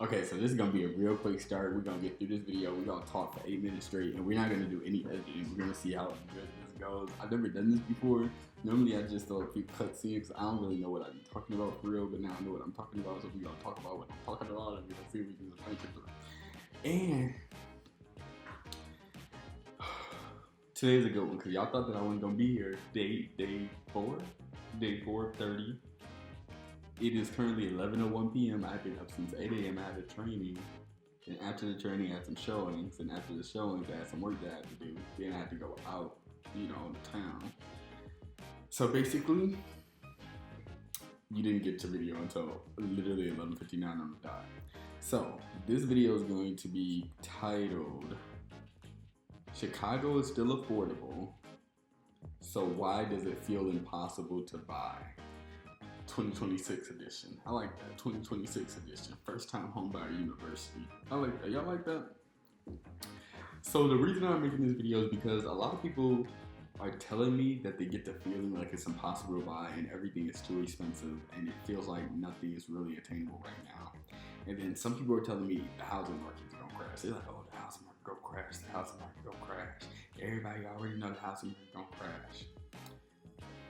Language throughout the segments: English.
Okay, so this is gonna be a real quick start. We're gonna get through this video. We're gonna talk for 8 minutes straight, and we're not gonna do any editing. We're gonna see how good this goes. I've never done this before. Normally, I just throw a few cutscenes. I don't really know what I'm talking about for real, but now I know what I'm talking about. So we're gonna talk about what I'm talking about, and we're gonna see if we can make it through. And today's a good one because y'all thought that I wasn't gonna be here. Day 4:30. It is currently 11:01 p.m. I've been up since 8 a.m. I had a training, and after the training, I had some showings, and after the showings, I had some work that I had to do. Then I had to go out, to town. So basically, you didn't get to video until literally 11:59 on the dot. So this video is going to be titled "Chicago is still affordable, so why does it feel impossible to buy?" 2026 edition. I like that. 2026 edition. First time homebuyer university. I like that. Y'all like that? So the reason I'm making this video is because a lot of people are telling me that they get the feeling like it's impossible to buy and everything is too expensive and it feels like nothing is really attainable right now. And then some people are telling me the housing market is gonna crash. They're like, oh, the housing market gonna crash. The housing market gonna crash. Everybody already know the housing market gonna crash.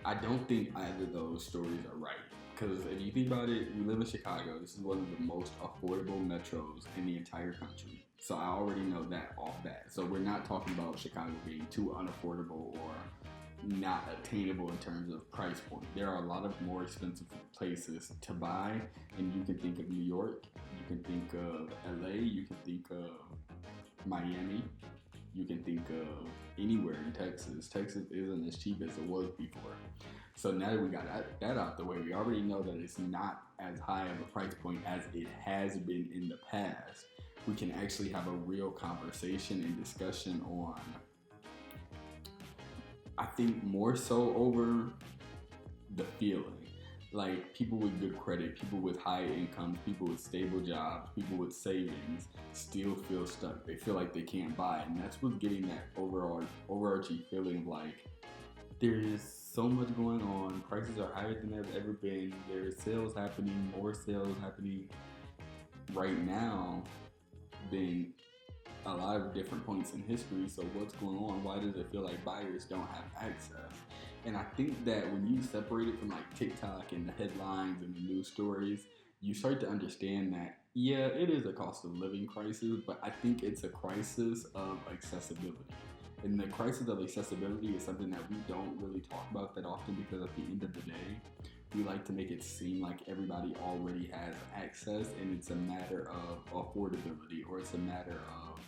I don't think either of those stories are right. Because if you think about it, we live in Chicago. This is one of the most affordable metros in the entire country. So I already know that off bat. So we're not talking about Chicago being too unaffordable or not attainable in terms of price point. There are a lot of more expensive places to buy, and you can think of New York, you can think of LA, you can think of Miami, you can think of anywhere in Texas. Texas isn't as cheap as it was before. So now that we got that out the way, we already know that it's not as high of a price point as it has been in the past. We can actually have a real conversation and discussion on, I think, more so over the feeling. Like people with good credit, people with high incomes, people with stable jobs, people with savings still feel stuck. They feel like they can't buy. And that's what's getting that overarching feeling of like, there is so much going on. Prices are higher than they've ever been. There are sales happening, more sales happening right now than a lot of different points in history. So what's going on? Why does it feel like buyers don't have access? And I think that when you separate it from like TikTok and the headlines and the news stories, you start to understand that, yeah, it is a cost of living crisis, but I think it's a crisis of accessibility. And the crisis of accessibility is something that we don't really talk about that often because at the end of the day, we like to make it seem like everybody already has access and it's a matter of affordability or it's a matter of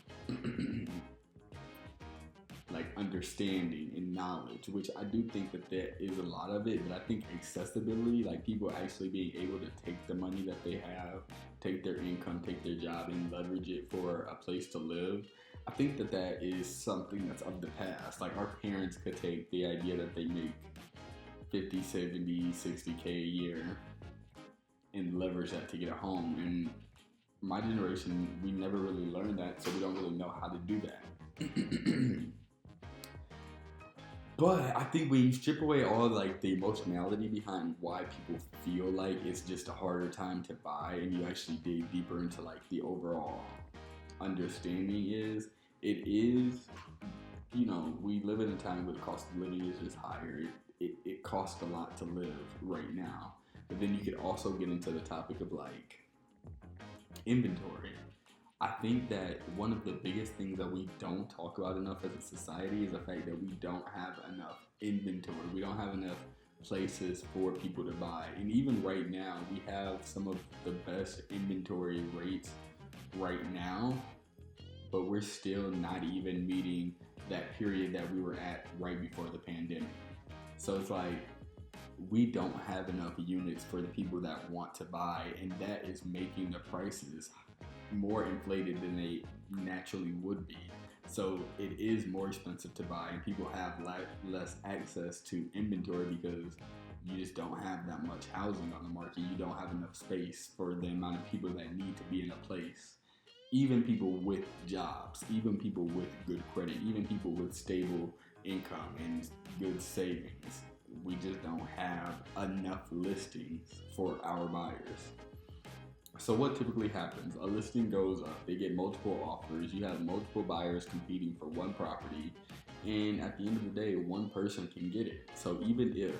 like understanding and knowledge, which I do think that there is a lot of it, but I think accessibility, like people actually being able to take the money that they have, take their income, take their job and leverage it for a place to live, I think that that is something that's of the past. Like our parents could take the idea that they make 50, 70, 60K a year and leverage that to get a home. And my generation, we never really learned that, so we don't really know how to do that. But I think when you strip away all like the emotionality behind why people feel like it's just a harder time to buy and you actually dig deeper into like the overall understanding is, it is, we live in a time where the cost of living is just higher. It costs a lot to live right now. But then you could also get into the topic of like inventory. I think that one of the biggest things that we don't talk about enough as a society is the fact that we don't have enough inventory. We don't have enough places for people to buy. And even right now, we have some of the best inventory rates right now, but we're still not even meeting that period that we were at right before the pandemic. So it's like, we don't have enough units for the people that want to buy, and that is making the prices more inflated than they naturally would be. So it is more expensive to buy, and people have less access to inventory because you just don't have that much housing on the market. You don't have enough space for the amount of people that need to be in a place. Even people with jobs, even people with good credit, even people with stable income and good savings. We just don't have enough listings for our buyers. So what typically happens? A listing goes up, they get multiple offers, you have multiple buyers competing for one property, and at the end of the day, one person can get it. So even if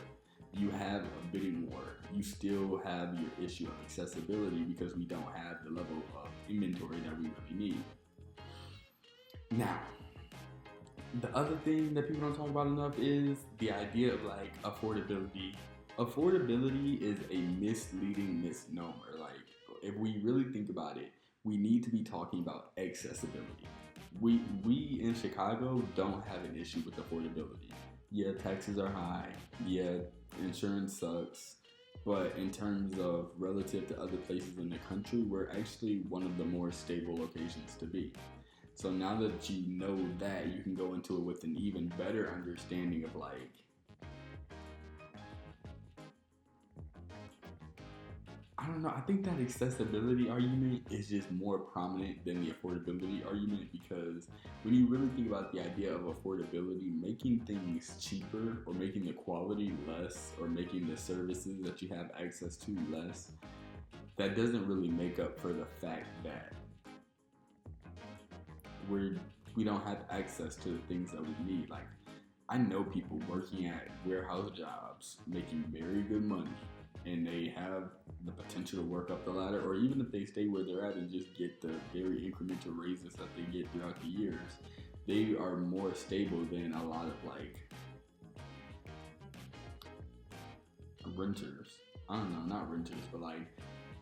you have a bidding war, you still have your issue of accessibility because we don't have the level of inventory that we really need. Now, the other thing that people don't talk about enough is the idea of like affordability. Affordability is a misleading misnomer. Like, if we really think about it, we need to be talking about accessibility. We in Chicago don't have an issue with affordability. Yeah, taxes are high. Yeah, insurance sucks. But in terms of relative to other places in the country, we're actually one of the more stable locations to be. So now that you know that, you can go into it with an even better understanding of like, I don't know, I think that accessibility argument is just more prominent than the affordability argument because when you really think about the idea of affordability, making things cheaper or making the quality less or making the services that you have access to less, that doesn't really make up for the fact that we don't have access to the things that we need. Like, I know people working at warehouse jobs making very good money and they have the potential to work up the ladder, or even if they stay where they're at and just get the very incremental raises that they get throughout the years, they are more stable than a lot of like renters. I don't know, not renters, but like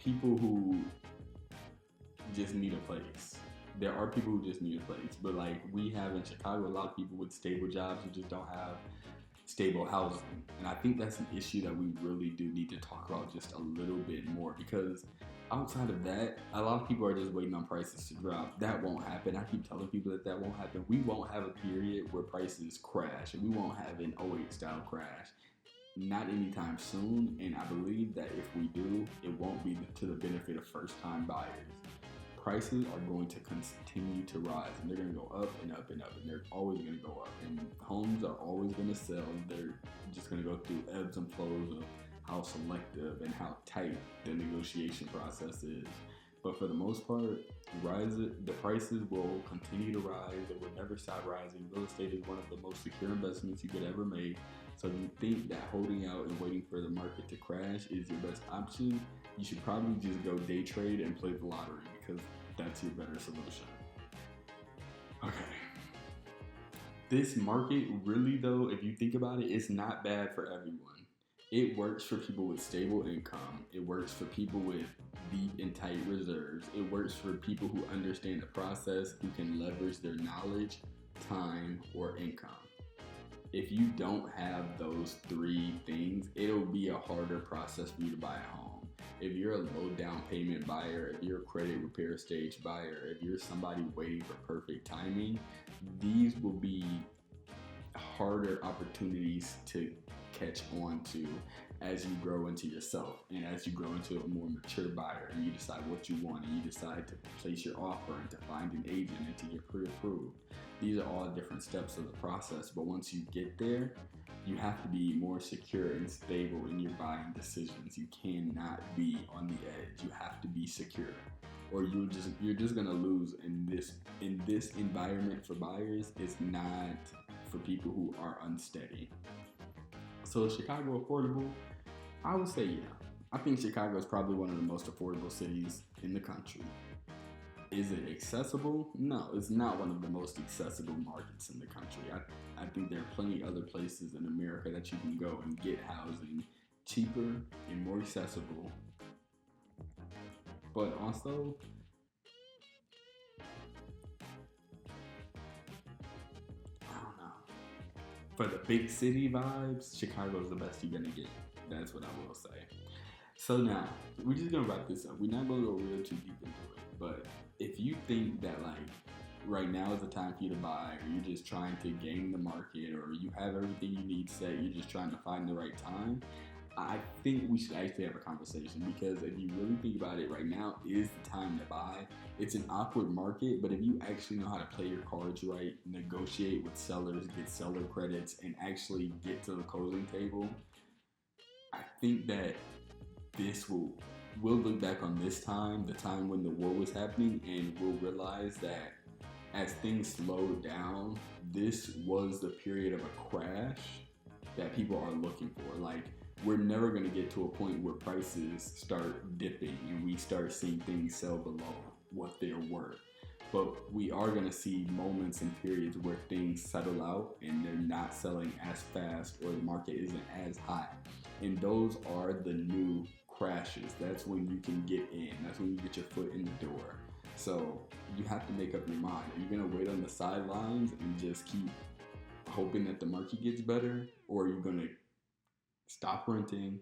people who just need a place. There are people who just need a place, but like we have in Chicago, a lot of people with stable jobs who just don't have stable housing. And I think that's an issue that we really do need to talk about just a little bit more because outside of that, a lot of people are just waiting on prices to drop. That won't happen. I keep telling people that that won't happen. We won't have a period where prices crash, and we won't have an '08 style crash. Not anytime soon, and I believe that if we do, it won't be to the benefit of first-time buyers. Prices are going to continue to rise, and they're going to go up and up and up, and they're always going to go up, and homes are always going to sell. They're just going to go through ebbs and flows of how selective and how tight the negotiation process is. But for the most part, the prices will continue to rise. They will never stop rising. Real estate is one of the most secure investments you could ever make. So if you think that holding out and waiting for the market to crash is your best option, you should probably just go day trade and play the lottery because that's your better solution. Okay. This market really though, if you think about it, it's not bad for everyone. It works for people with stable income. It works for people with deep and tight reserves. It works for people who understand the process, who can leverage their knowledge, time, or income. If you don't have those three things, it'll be a harder process for you to buy a home. If you're a low down payment buyer, if you're a credit repair stage buyer, if you're somebody waiting for perfect timing, these will be harder opportunities to catch on to as you grow into yourself and as you grow into a more mature buyer and you decide what you want and you decide to place your offer and to find an agent and to get pre-approved. These are all different steps of the process, but once you get there, you have to be more secure and stable in your buying decisions. You cannot be on the edge. You have to be secure, or you're just gonna lose in this environment for buyers. It's not for people who are unsteady. So is Chicago affordable? I would say yeah. I think Chicago is probably one of the most affordable cities in the country. Is it accessible? No, it's not one of the most accessible markets in the country. I think there are plenty of other places in America that you can go and get housing cheaper and more accessible. But also, I don't know. For the big city vibes, Chicago is the best you're gonna get. That's what I will say. So now, we're just gonna wrap this up. We're not gonna go real too deep into it, but if you think that like right now is the time for you to buy, or you're just trying to game the market, or you have everything you need set, you're just trying to find the right time, I think we should actually have a conversation, because if you really think about it, right now is the time to buy. It's an awkward market, but if you actually know how to play your cards right, negotiate with sellers, get seller credits, and actually get to the closing table, I think that this will we'll look back on this time, the time when the war was happening, and we'll realize that as things slowed down, this was the period of a crash that people are looking for. Like, we're never going to get to a point where prices start dipping and we start seeing things sell below what they're worth. But we are going to see moments and periods where things settle out and they're not selling as fast, or the market isn't as high. And those are the new crashes. That's when you can get in. That's when you get your foot in the door. So you have to make up your mind. Are you going to wait on the sidelines and just keep hoping that the market gets better? Or are you going to stop renting,